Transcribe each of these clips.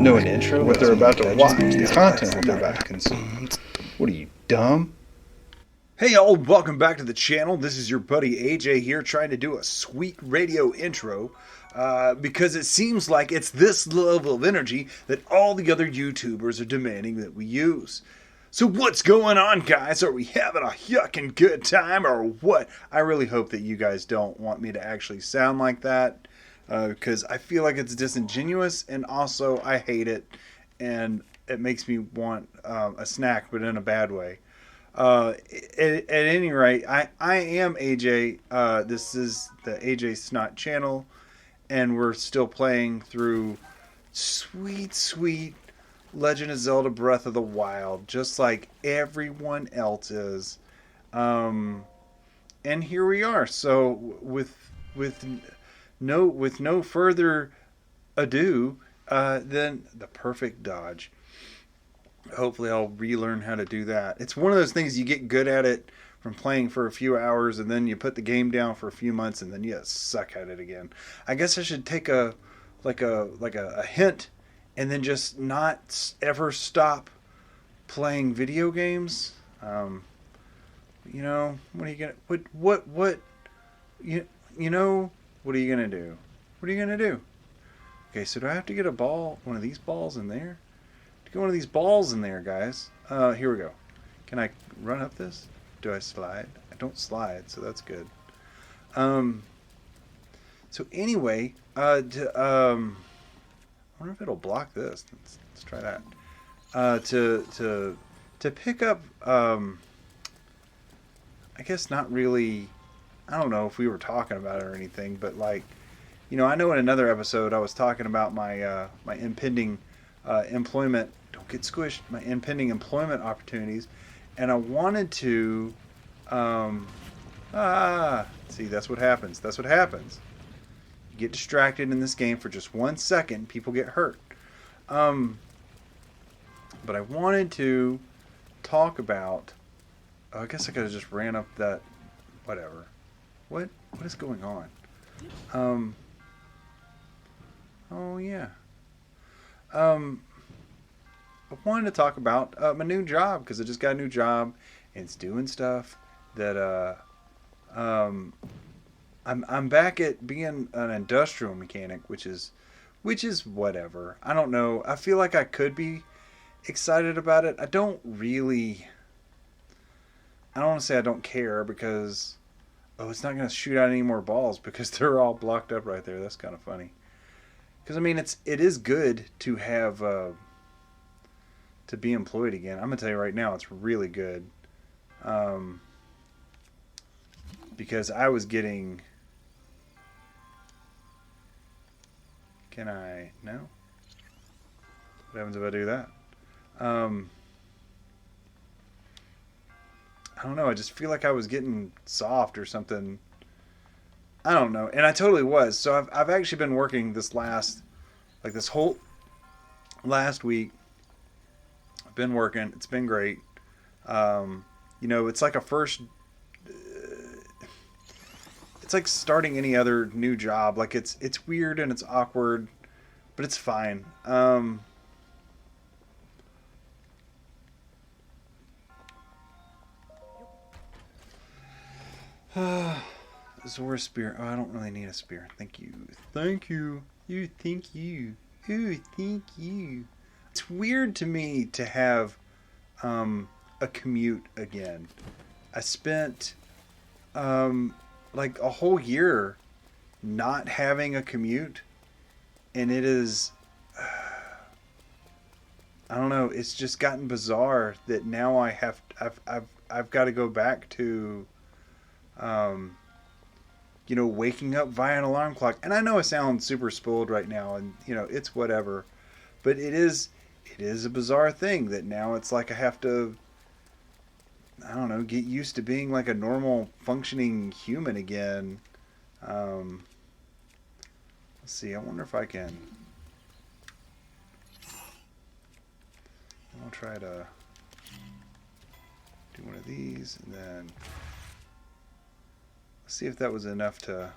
know an intro, what they're about to watch, the content that they're about to consume. What are you, dumb? Hey y'all, welcome back to the channel. This is your buddy AJ here trying to do a sweet radio intro because it seems like it's this level of energy that all the other YouTubers are demanding that we use. So what's going on, guys? Are we having a yucking good time or what? I really hope that you guys don't want me to actually sound like that because I feel like it's disingenuous and also I hate it and it makes me want a snack, but in a bad way. At any rate, I am AJ. This is the AJ Snot channel, and we're still playing through sweet Legend of Zelda Breath of the Wild, just like everyone else is. And here we are. So with no further ado, then the perfect dodge. Hopefully I'll relearn how to do that. It's one of those things you get good at it from playing for a few hours and then you put the game down for a few months and then you suck at it again. I guess I should take a hint and then just not ever stop playing video games. You know, what are you gonna what you know, what are you gonna do? What are you gonna do? Okay, so do I have to get a ball, one of these balls in there? Get one of these balls in there, guys. Here we go. Can I run up this? Do I slide? I don't slide, so that's good. So anyway, I wonder if it'll block this. Let's try that. To pick up, I guess not really. I don't know if we were talking about it or anything, but like, you know, I know in another episode I was talking about my my impending employment. Don't get squished. My impending employment opportunities, and I wanted to. See, that's what happens. That's what happens. You get distracted in this game for just 1 second, people get hurt. But I wanted to talk about. Oh, I guess I could have just ran up that. Whatever. What is going on? Oh yeah. I wanted to talk about my new job because I just got a new job and it's doing stuff that I'm back at being an industrial mechanic, which is whatever. I don't know. I feel like I could be excited about it. I don't want to say I don't care because it's not going to shoot out any more balls because they're all blocked up right there. That's kind of funny. Because I mean, it is good to have to be employed again. I'm gonna tell you right now, it's really good. Because I was getting. Can I? No. What happens if I do that? I don't know. I just feel like I was getting soft or something. I don't know, and I totally was. So I've actually been working this whole last week. I've been working. It's been great. You know, it's like a first. It's like starting any other new job. Like it's weird and it's awkward, but it's fine. Zora spear. Oh, I don't really need a spear. Thank you. Thank you. Thank you. Ooh, thank you. It's weird to me to have a commute again. I spent like a whole year not having a commute, and it is I don't know. It's just gotten bizarre that now I've got to go back to you know, waking up via an alarm clock. And I know I sound super spoiled right now, and you know, it's whatever. But it is a bizarre thing that now it's like I have to, I don't know, get used to being like a normal functioning human again. Let's see, I wonder if I can. I'll try to do one of these and then let's see if that was enough to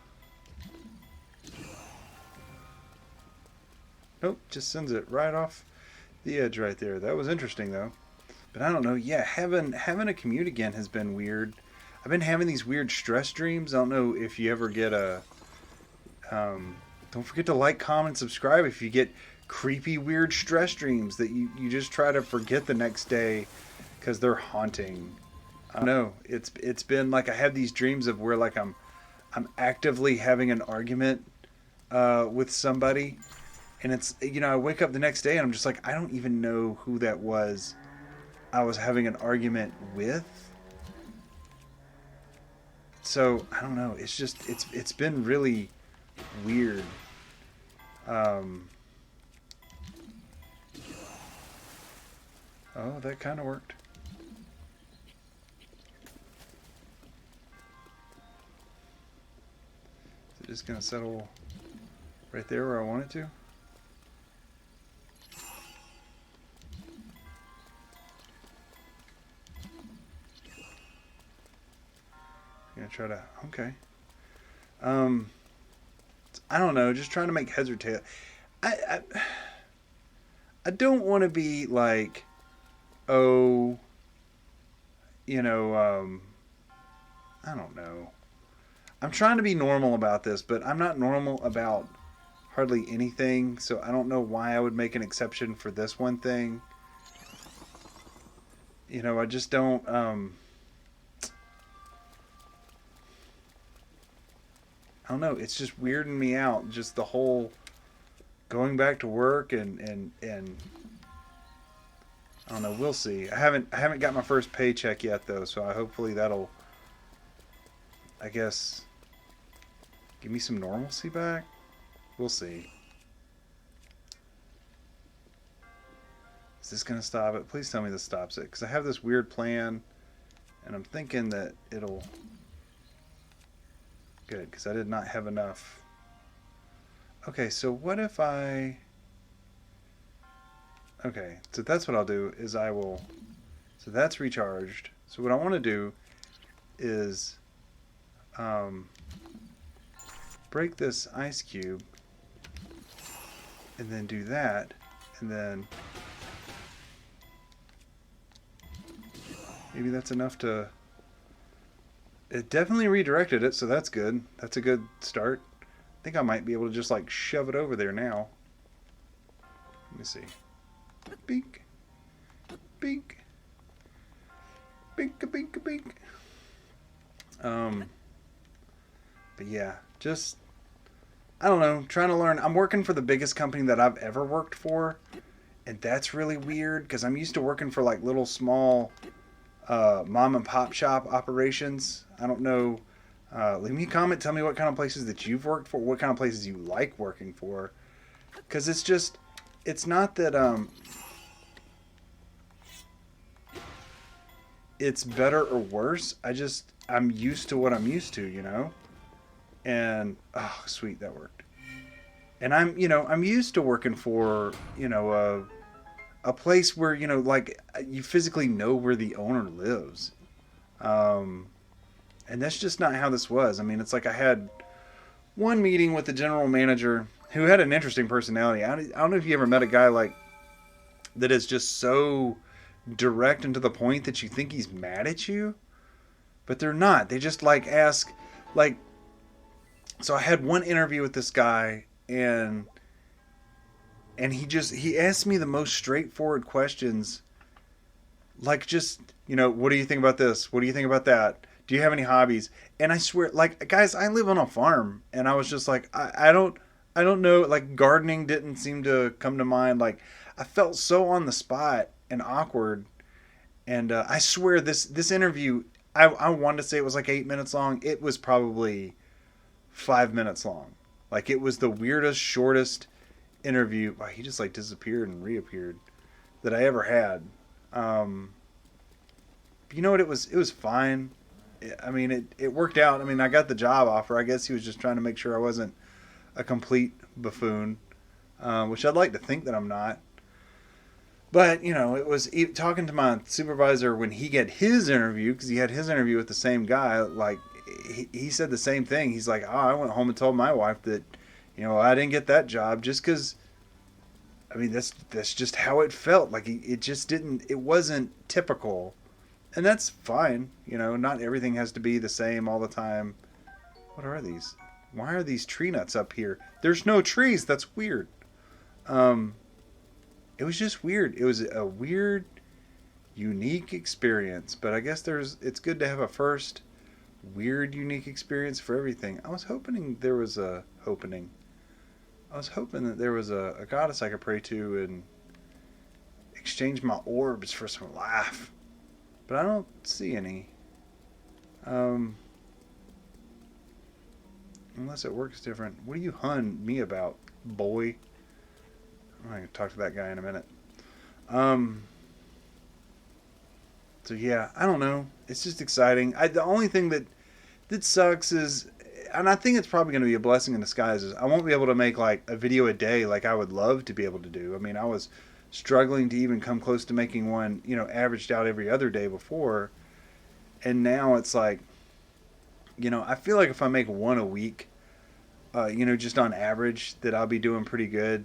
Nope, just sends it right off the edge right there. That was interesting though. But I don't know. Yeah, having a commute again has been weird. I've been having these weird stress dreams. I don't know if you ever get a. Don't forget to like, comment, subscribe if you get creepy, weird stress dreams that you just try to forget the next day because they're haunting. I don't know. It's been like I have these dreams of where like I'm actively having an argument with somebody, and it's I wake up the next day and I'm just like I don't even know who that was. I was having an argument with. So I don't know. It's just it's been really weird. Oh, that kind of worked. Is it just gonna settle right there where I want it to? Gonna try to okay. I don't know, just trying to make heads or tails. I don't want to be like, oh, I don't know. I'm trying to be normal about this, but I'm not normal about hardly anything, so I don't know why I would make an exception for this one thing. I just don't. I don't know. It's just weirding me out. Just the whole going back to work and I don't know. We'll see. I haven't got my first paycheck yet though, so hopefully that'll, I guess, give me some normalcy back. We'll see. Is this gonna stop it? Please tell me this stops it, because I have this weird plan, and I'm thinking that it'll. Good, because I did not have enough. Okay, so what if I... Okay, so that's what I'll do, is I will... So that's recharged. So what I want to do is break this ice cube, and then do that, and then... Maybe that's enough to... It definitely redirected it, so that's good. That's a good start. I think I might be able to just like shove it over there now. Let me see. Bink. Bink. Bink, bink, bink. But yeah, just, I don't know, trying to learn. I'm working for the biggest company that I've ever worked for, and that's really weird because I'm used to working for like little small mom and pop shop operations. I don't know. Leave me a comment. Tell me what kind of places that you've worked for. What kind of places you like working for. Because it's just, it's not that it's better or worse. I'm used to what I'm used to, And, oh, sweet, that worked. And I'm used to working for, a place where, like, you physically know where the owner lives. And that's just not how this was. I mean, it's like I had one meeting with the general manager who had an interesting personality. I don't know if you ever met a guy like that is just so direct and to the point that you think he's mad at you, but they're not. They just like ask, like, so I had one interview with this guy and he asked me the most straightforward questions. Like just, what do you think about this? What do you think about that? Do you have any hobbies? And I swear, like, guys, I live on a farm, and I was just like, I don't know. Like, gardening didn't seem to come to mind. Like, I felt so on the spot and awkward. And I swear, this interview, I wanted to say it was like 8 minutes long. It was probably 5 minutes long. Like, it was the weirdest, shortest interview. Wow, he just like disappeared and reappeared that I ever had. You know what? It was fine. I mean, it worked out. I mean, I got the job offer. I guess he was just trying to make sure I wasn't a complete buffoon, which I'd like to think that I'm not. But, it was talking to my supervisor when he got his interview, because he had his interview with the same guy. Like, he said the same thing. He's like, I went home and told my wife that, I didn't get that job just because I mean, that's just how it felt. Like it just didn't. It wasn't typical, and that's fine. You know, not everything has to be the same all the time. What are these? Why are these tree nuts up here? There's no trees. That's weird. Um, it was just weird. It was a weird, unique experience. But I guess it's good to have a first weird, unique experience for everything. I was hoping there was a opening. I was hoping that there was a goddess I could pray to and exchange my orbs for some life. But I don't see any. Um, unless it works different. What are you hunting me about, boy? I'm going to talk to that guy in a minute. Um, so yeah, I don't know. It's just exciting. The only thing that sucks is, and I think it's probably going to be a blessing in disguise, is I won't be able to make like a video a day like I would love to be able to do. I mean, I was struggling to even come close to making one, averaged out every other day before. And now it's like, I feel like if I make one a week, just on average, that I'll be doing pretty good.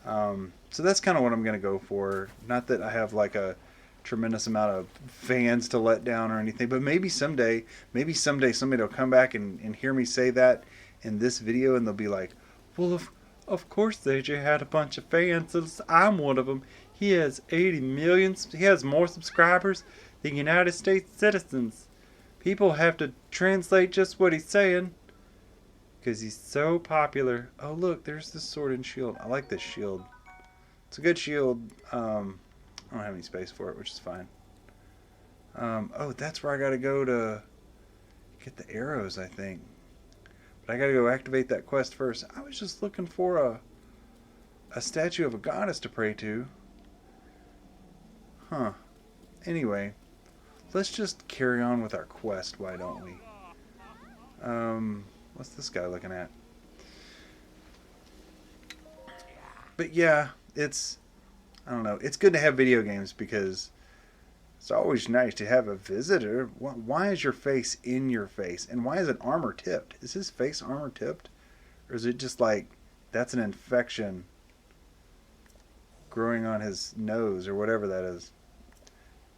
So that's kind of what I'm going to go for. Not that I have like a tremendous amount of fans to let down or anything, but maybe someday somebody will come back and hear me say that in this video, and they'll be like, well, of course AJ had a bunch of fans. I'm one of them. He has 80 million. He has more subscribers than United States citizens. People have to translate just what he's saying because he's so popular. Oh, look, there's this sword and shield. I like this shield. It's a good shield. I don't have any space for it, which is fine. Oh, that's where I gotta go to get the arrows, I think. But I gotta go activate that quest first. I was just looking for a statue of a goddess to pray to. Huh. Anyway, let's just carry on with our quest, why don't we? What's this guy looking at? But yeah, I don't know. It's good to have video games because it's always nice to have a visitor. Why is your face in your face? And why is it armor tipped? Is his face armor tipped? Or is it just like that's an infection growing on his nose or whatever that is?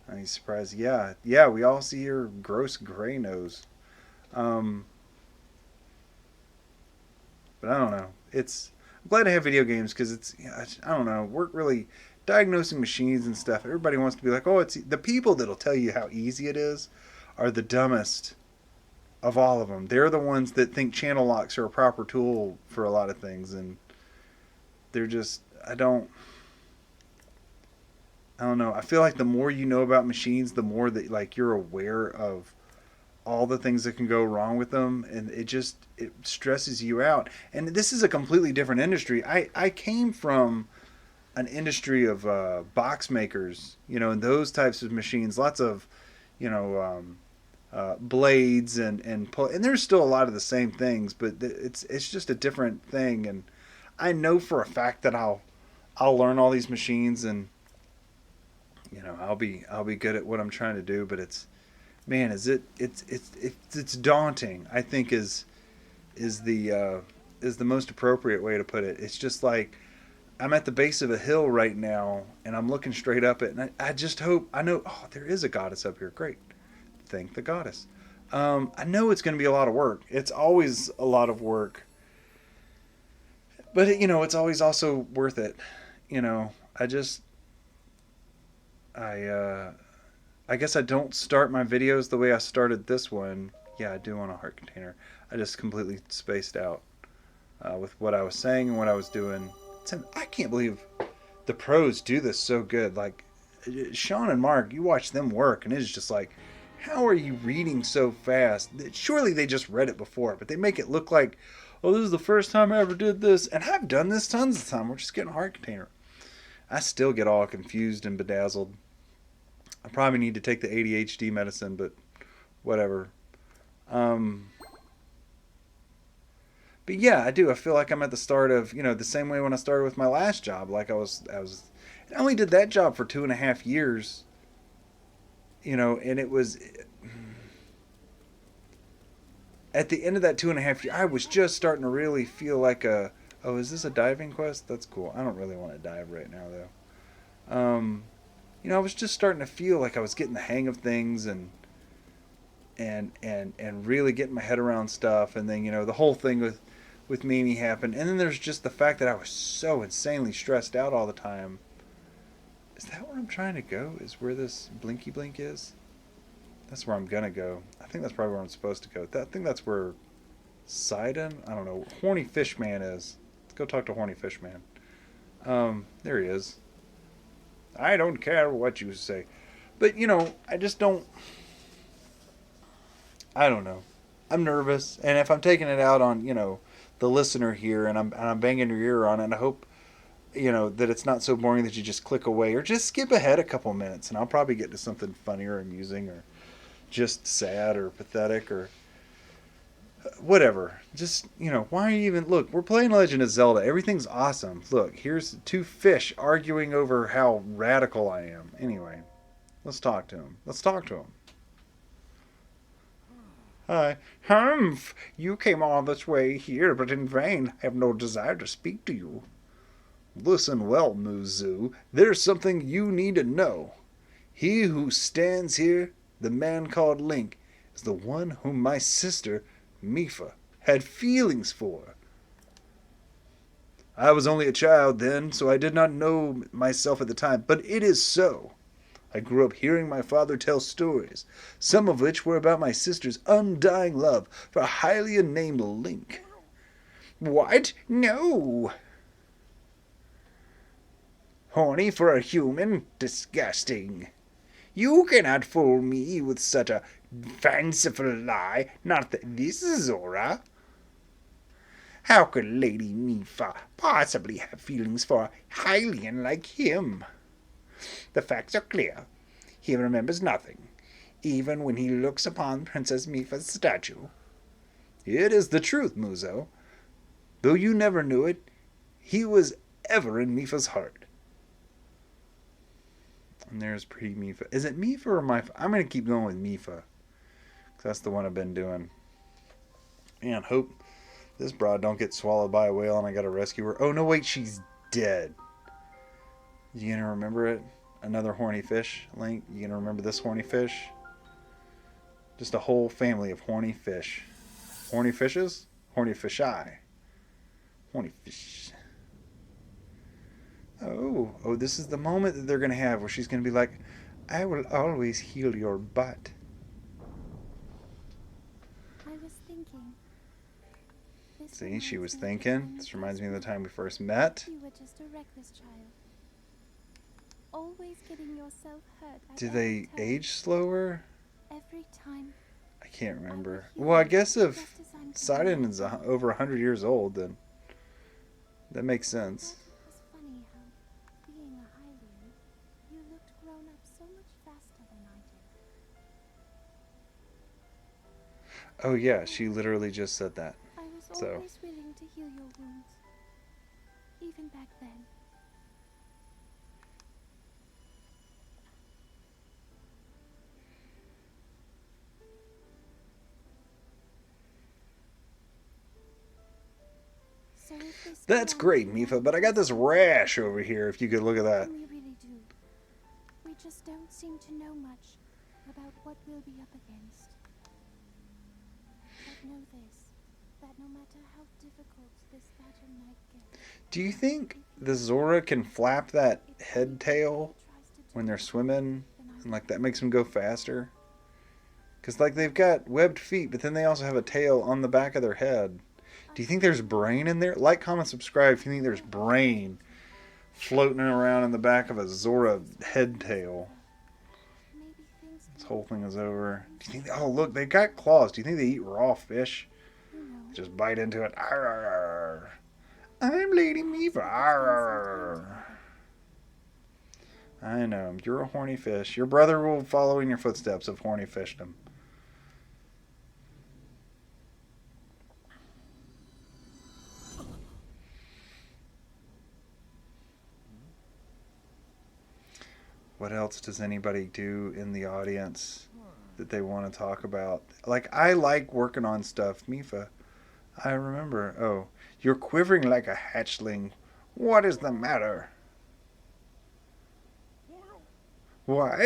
And he's surprised. Yeah, we all see your gross gray nose. But I don't know. I'm glad to have video games because I don't know. We're really diagnosing machines and stuff. Everybody wants to be like, oh, it's the people that'll tell you how easy it is are the dumbest of all of them. They're the ones that think channel locks are a proper tool for a lot of things, and they're just I don't know. I feel like the more you know about machines, the more that like you're aware of all the things that can go wrong with them, and it stresses you out. And this is a completely different industry. I came from an industry of box makers, and those types of machines, lots of blades and there's still a lot of the same things, but it's just a different thing. And I know for a fact that I'll learn all these machines, and I'll be good at what I'm trying to do. But it's daunting, I think is the most appropriate way to put it. It's just like I'm at the base of a hill right now, and I'm looking straight up it, and I just hope, I know, oh, there is a goddess up here. Great. Thank the goddess. I know it's going to be a lot of work. It's always a lot of work. But, it's always also worth it. I guess I don't start my videos the way I started this one. Yeah, I do want a heart container. I just completely spaced out with what I was saying and what I was doing. I can't believe the pros do this so good. Like, Sean and Mark, you watch them work, and it's just like, how are you reading so fast? Surely they just read it before, but they make it look like, oh, this is the first time I ever did this. And I've done this tons of time. We're just getting a heart container. I still get all confused and bedazzled. I probably need to take the ADHD medicine, but whatever. But yeah, I do. I feel like I'm at the start of, the same way when I started with my last job. Like I only did that job for 2.5 years, and it was, at the end of that 2.5 years, I was just starting to really feel like a Oh, is this a diving quest? That's cool. I don't really want to dive right now, though. I was just starting to feel like I was getting the hang of things and really getting my head around stuff. And then, the whole thing with Mimi happened. And then there's just the fact that I was so insanely stressed out all the time. Is that where I'm trying to go? Is where this Blinky Blink is? That's where I'm gonna go. I think that's probably where I'm supposed to go. I think that's where Sidon? I don't know. Horny Fish Man is. Let's go talk to Horny Fish Man. There he is. I don't care what you say. But, I just don't... I don't know. I'm nervous. And if I'm taking it out on, the listener here and I'm banging your ear on it, and I hope, that it's not so boring that you just click away or just skip ahead a couple minutes and I'll probably get to something funny or amusing or just sad or pathetic or whatever. Just, why are you even... Look, we're playing Legend of Zelda. Everything's awesome. Look, here's two fish arguing over how radical I am. Anyway, let's talk to him. Hi. Humph! You came all this way here, but in vain. I have no desire to speak to you. Listen well, Muzu. There's something you need to know. He who stands here, the man called Link, is the one whom my sister, Mipha, had feelings for. I was only a child then, so I did not know myself at the time, but it is so. I grew up hearing my father tell stories, some of which were about my sister's undying love for Hylia named Link. What? No! Horny for a human? Disgusting. You cannot fool me with such a fanciful lie. Not this, Zora. How could Lady Mipha possibly have feelings for a Hylian like him? The facts are clear. He remembers nothing, even when he looks upon Princess Mipha's statue. It is the truth, Muzo. Though you never knew it, he was ever in Mipha's heart. And there's pretty Mipha. Is it Mipha or Mipha? I'm going to keep going with Mipha. Because that's the one I've been doing. Man, hope this broad don't get swallowed by a whale and I got to rescue her. Oh, no, wait, she's dead. You going to remember it? Another horny fish, Link? You going to remember this horny fish? Just a whole family of horny fish. Horny fishes? Horny fish eye. Horny fish. Oh, this is the moment that they're going to have where she's going to be like, I will always heal your butt. I was thinking. See, she was thinking. This reminds me of the time we first met. You were just a reckless child. Always getting yourself hurt. Do they age slower? Every time. I can't remember. Well, I guess if Sidon is over 100 years old, then that makes sense. It's funny how, being a Hylian, you looked grown up so much faster than I did. Oh yeah, she literally just said that. I was So. always willing to heal your wounds, even back then. So if this That's great, Mipha, but I got this rash over here, if you could look at that. We really do. We just don't seem to know much about what we'll be up against. But know this, that no matter how difficult this battle might get, Do you think the Zora can flap that head tail when they're swimming, and like that makes them go faster? Because like they've got webbed feet, but then they also have a tail on the back of their head. Do you think there's brain in there? Like, comment, subscribe if you think there's brain floating around in the back of a Zora head tail. maybe things This whole thing is over. Do you think? Oh, look, they got claws. Do you think they eat raw fish? who knows. Just bite into it. Arr, I'm Lady Mipha. Arr. I know. You're a horny fish. Your brother will follow in your footsteps of horny fishdom. What else does anybody do in the audience that they want to talk about? Like, I like working on stuff. Mipha, I remember. Oh, you're quivering like a hatchling. What is the matter? What?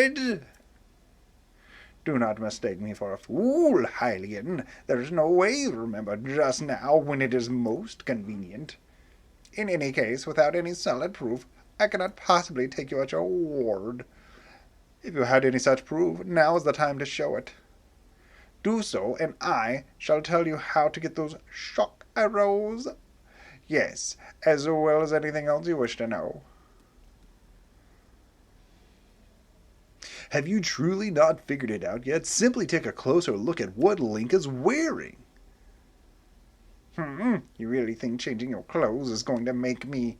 Do not mistake me for a fool, Hylian. There is no way you remember just now when it is most convenient. In any case, without any solid proof, I cannot possibly take you at your word. If you had any such proof, now is the time to show it. Do so, and I shall tell you how to get those shock arrows. Yes, as well as anything else you wish to know. Have you truly not figured it out yet? Simply take a closer look at what Link is wearing. You really think changing your clothes is going to make me...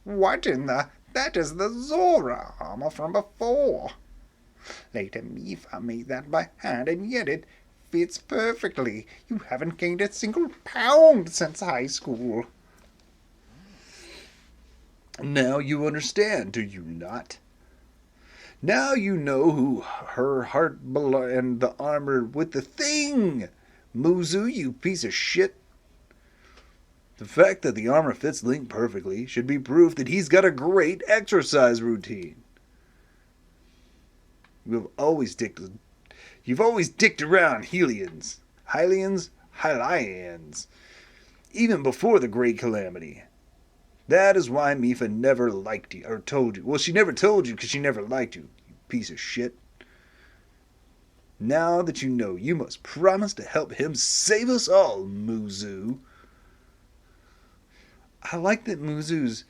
What in the... That is the Zora armor from before. Later Mifa made that by hand, and yet it fits perfectly. You haven't gained a single pound since high school. Now you understand, do you not? Now you know who her heart and the armor with the thing. Muzu, you piece of shit. The fact that the armor fits Link perfectly should be proof that he's got a great exercise routine. You've always dicked around Hylians, even before the Great Calamity. That is why Mifa never liked you, or told you. Well, she never told you because she never liked you, you piece of shit. Now that you know, you must promise to help him save us all, Muzu. I like that Muzu's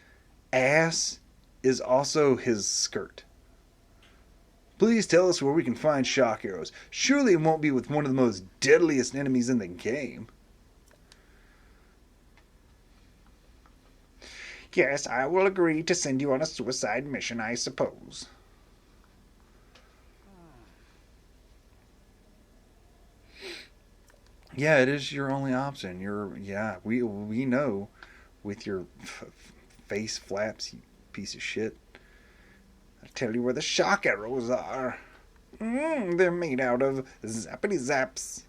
ass is also his skirt. Please tell us where we can find shock arrows. Surely it won't be with one of the most deadliest enemies in the game. Yes, I will agree to send you on a suicide mission, I suppose. Yeah, it is your only option. We know with your face flaps, you piece of shit. I'll tell you where the shock arrows are. They're made out of zappity zaps.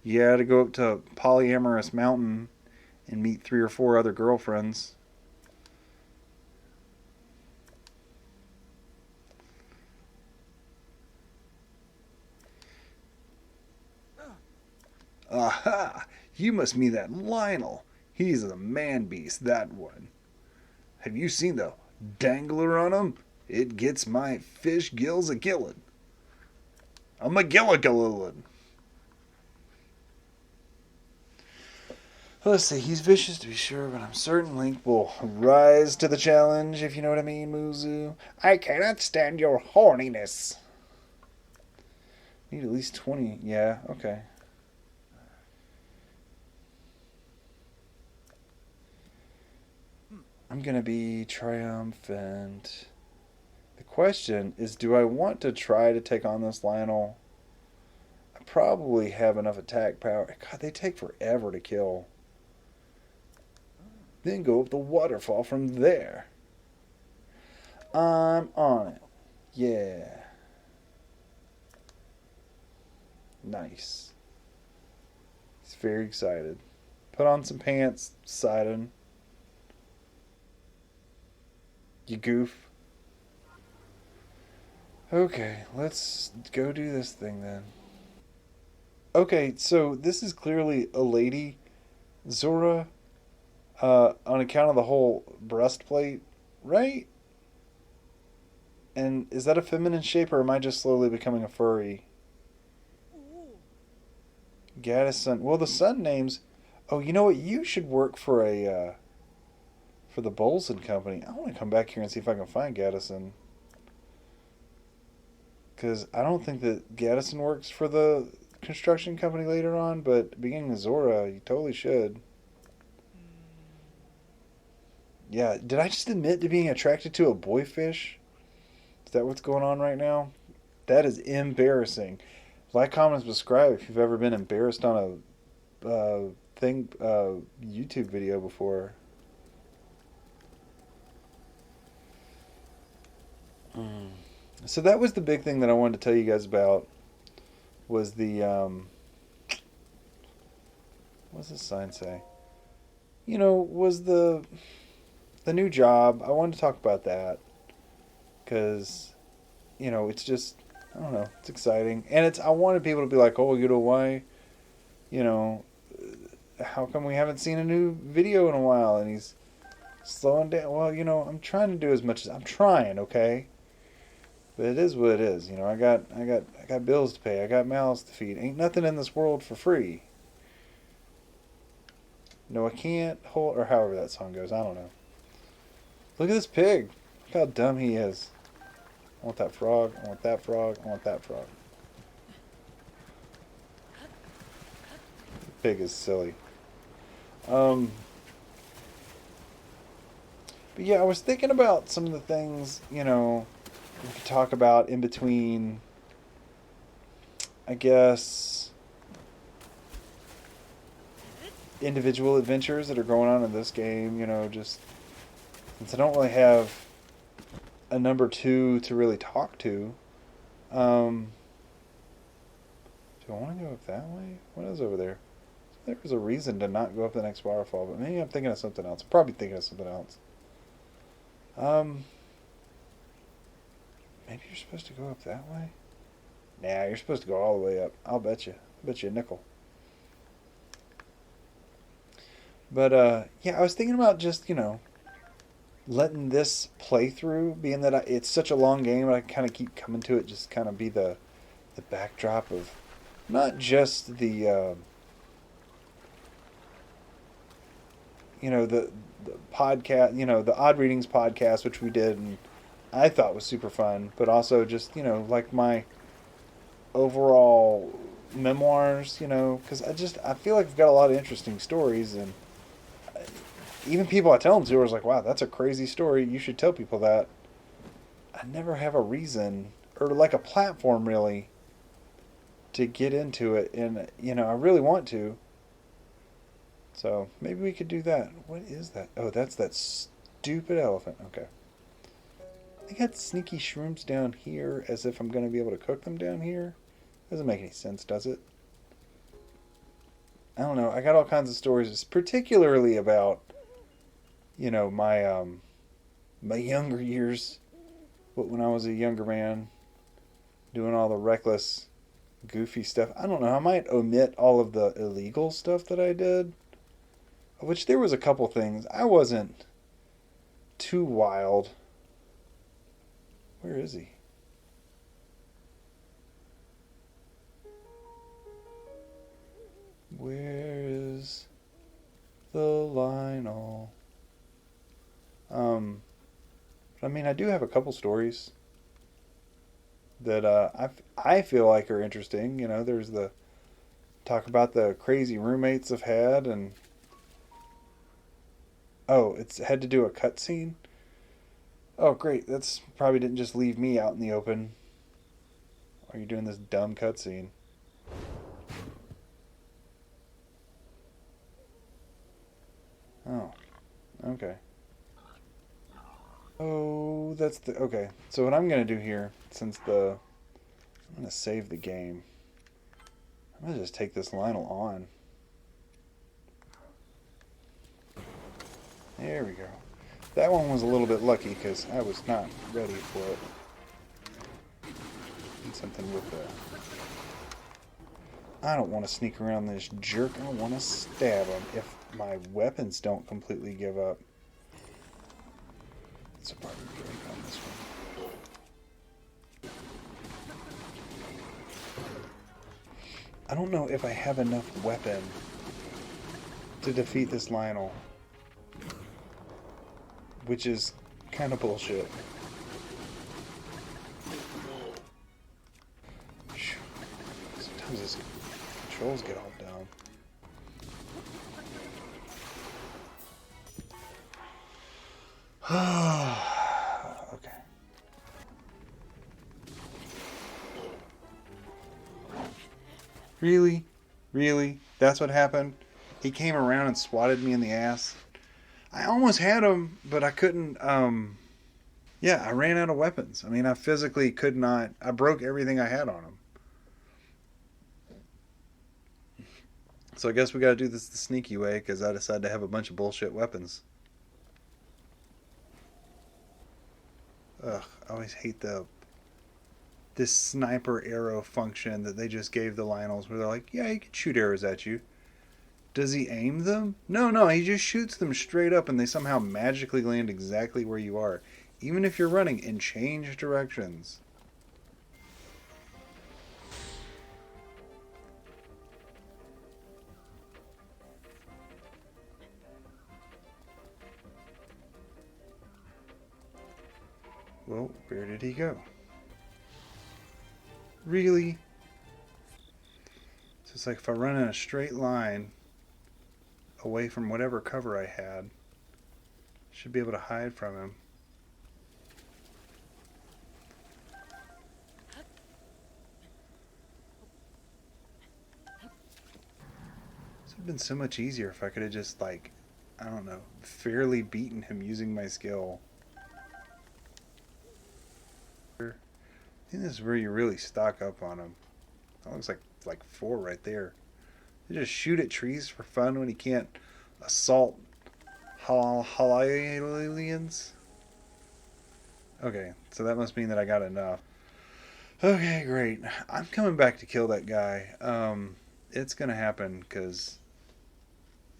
You gotta go up to Polyamorous Mountain and meet 3 or 4 other girlfriends. Aha! You must mean that Lionel. He's a man beast, that one. Have you seen the dangler on him? It gets my fish gills a-gillin'. I'm a gillin'. Let's see, he's vicious to be sure, but I'm certain Link will rise to the challenge, if you know what I mean, Muzu. I cannot stand your horniness. Need at least 20. Yeah, okay. I'm going to be triumphant. The question is, do I want to try to take on this Lionel? I probably have enough attack power. God, they take forever to kill. Then go up the waterfall from there. I'm on it. Yeah. Nice. He's very excited. Put on some pants, Sidon. You goof. Okay, let's go do this thing then. Okay, so this is clearly a lady, Zora, on account of the whole breastplate, right? And is that a feminine shape, or am I just slowly becoming a furry? Gaddis Well, the sun names... Oh, you know what? You should work for a... for the Bolson Company. I want to come back here and see if I can find Gaddison. Because I don't think that Gaddison works for the construction company later on, but being a Zora, you totally should. Yeah, did I just admit to being attracted to a boy fish? Is that what's going on right now? That is embarrassing. Like, comment, subscribe if you've ever been embarrassed on a YouTube video before. So that was the big thing that I wanted to tell you guys about, was the What's this sign say? You know, was the new job. I wanted to talk about that because, you know, it's just, I don't know, it's exciting. And I wanted people to be like, oh, you know, why, you know, how come we haven't seen a new video in a while? And he's slowing down. Well, you know, I'm trying to do as much as I'm trying, okay? But it is what it is. You know, I got bills to pay. I got mouths to feed. Ain't nothing in this world for free. No, I can't hold, or however that song goes. I don't know. Look at this pig. Look how dumb he is. I want that frog. I want that frog. I want that frog. The pig is silly. But yeah, I was thinking about some of the things, you know, we could talk about in between, I guess, individual adventures that are going on in this game, you know, just since I don't really have a number 2 to really talk to. Do I want to go up that way? What is over there? There was a reason to not go up the next waterfall, but maybe I'm thinking of something else. I'm probably thinking of something else. Maybe you're supposed to go up that way? Nah, you're supposed to go all the way up. I'll bet you. I'll bet you a nickel. But, yeah, I was thinking about just, you know, letting this playthrough, being that it's such a long game, and I kind of keep coming to it, just kind of be the backdrop of not just the, you know, the podcast, you know, the Odd Readings podcast, which we did, and I thought was super fun, but also just, you know, like my overall memoirs, you know, because I feel like I've got a lot of interesting stories, and even people I tell them to are like, wow, that's a crazy story. You should tell people that. I never have a reason or like a platform really to get into it. And, you know, I really want to. So maybe we could do that. What is that? Oh, that's that stupid elephant. Okay. They got sneaky shrooms down here as if I'm going to be able to cook them down here. Doesn't make any sense, does it? I don't know. I got all kinds of stories, particularly about, you know, my my younger years, when I was a younger man, doing all the reckless, goofy stuff. I don't know. I might omit all of the illegal stuff that I did, which there was a couple things. I wasn't too wild. Where is he? Where is the Lional? But I mean, I do have a couple stories that I feel like are interesting. You know, there's the talk about the crazy roommates I've had, and oh, it's had to do a cutscene. Oh, great! That's probably didn't just leave me out in the open. Are you doing this dumb cutscene? Oh, okay. Oh, that's the... Okay, so what I'm going to do here, since I'm going to save the game. I'm going to just take this Lionel on. There we go. That one was a little bit lucky because I was not ready for it. Need something with I don't want to sneak around this jerk. I want to stab him if my weapons don't completely give up. It's a part of the break on this one. I don't know if I have enough weapon to defeat this Lionel, which is kind of bullshit. Sometimes his controls get all down. Okay. Really? Really? That's what happened? He came around and swatted me in the ass? I almost had him, but I couldn't, yeah, I ran out of weapons. I mean, I physically could not, I broke everything I had on him. So I guess we gotta do this the sneaky way, because I decided to have a bunch of bullshit weapons. Ugh, I always hate this sniper arrow function that they just gave the Lionels, where they're like, yeah, he can shoot arrows at you. Does he aim them? No, he just shoots them straight up and they somehow magically land exactly where you are, even if you're running in changed directions. Well, where did he go? Really? So it's like if I run in a straight line away from whatever cover I had, I should be able to hide from him. This would have been so much easier if I could have just, like, I don't know, fairly beaten him using my skill. I think this is where you really stock up on him. That looks like 4 right there. They just shoot at trees for fun when he can't assault aliens. Okay, so that must mean that I got enough. Okay, great. I'm coming back to kill that guy. It's gonna happen because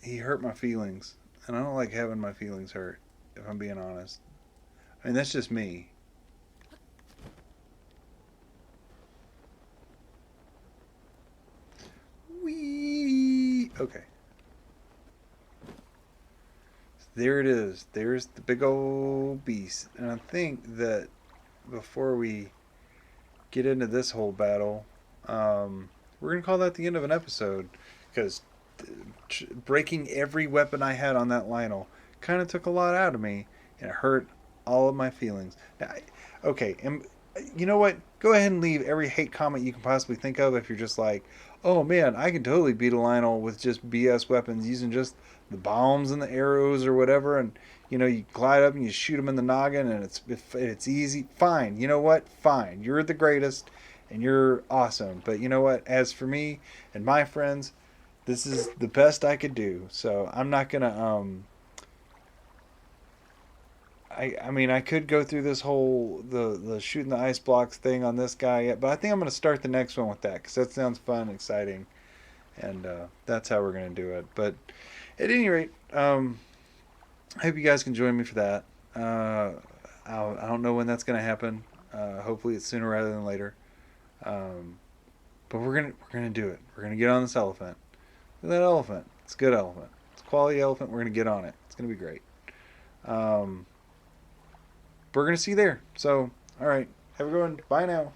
he hurt my feelings, and I don't like having my feelings hurt, if I'm being honest. I mean, that's just me. Whee! Okay. There it is. There's the big old beast. And I think that before we get into this whole battle, we're going to call that the end of an episode. Because breaking every weapon I had on that Lionel kind of took a lot out of me. And it hurt all of my feelings. Now, okay, and you know what? Go ahead and leave every hate comment you can possibly think of if you're just like, oh man, I can totally beat a Lionel with just BS weapons using just the bombs and the arrows or whatever, and you know, you glide up and you shoot them in the noggin and it's easy. Fine, you know what? Fine, you're the greatest and you're awesome. But you know what? As for me and my friends, this is the best I could do. So I'm not gonna I mean, I could go through this whole the shooting the ice blocks thing on this guy, but I think I'm going to start the next one with that because that sounds fun and exciting, and that's how we're going to do it. But at any rate, I hope you guys can join me for that. I don't know when that's going to happen. Hopefully, it's sooner rather than later. But we're gonna do it. We're gonna get on this elephant. Look at that elephant. It's a good elephant. It's a quality elephant. We're gonna get on it. It's gonna be great. We're going to see you there. So, all right. Have a good one. Bye now.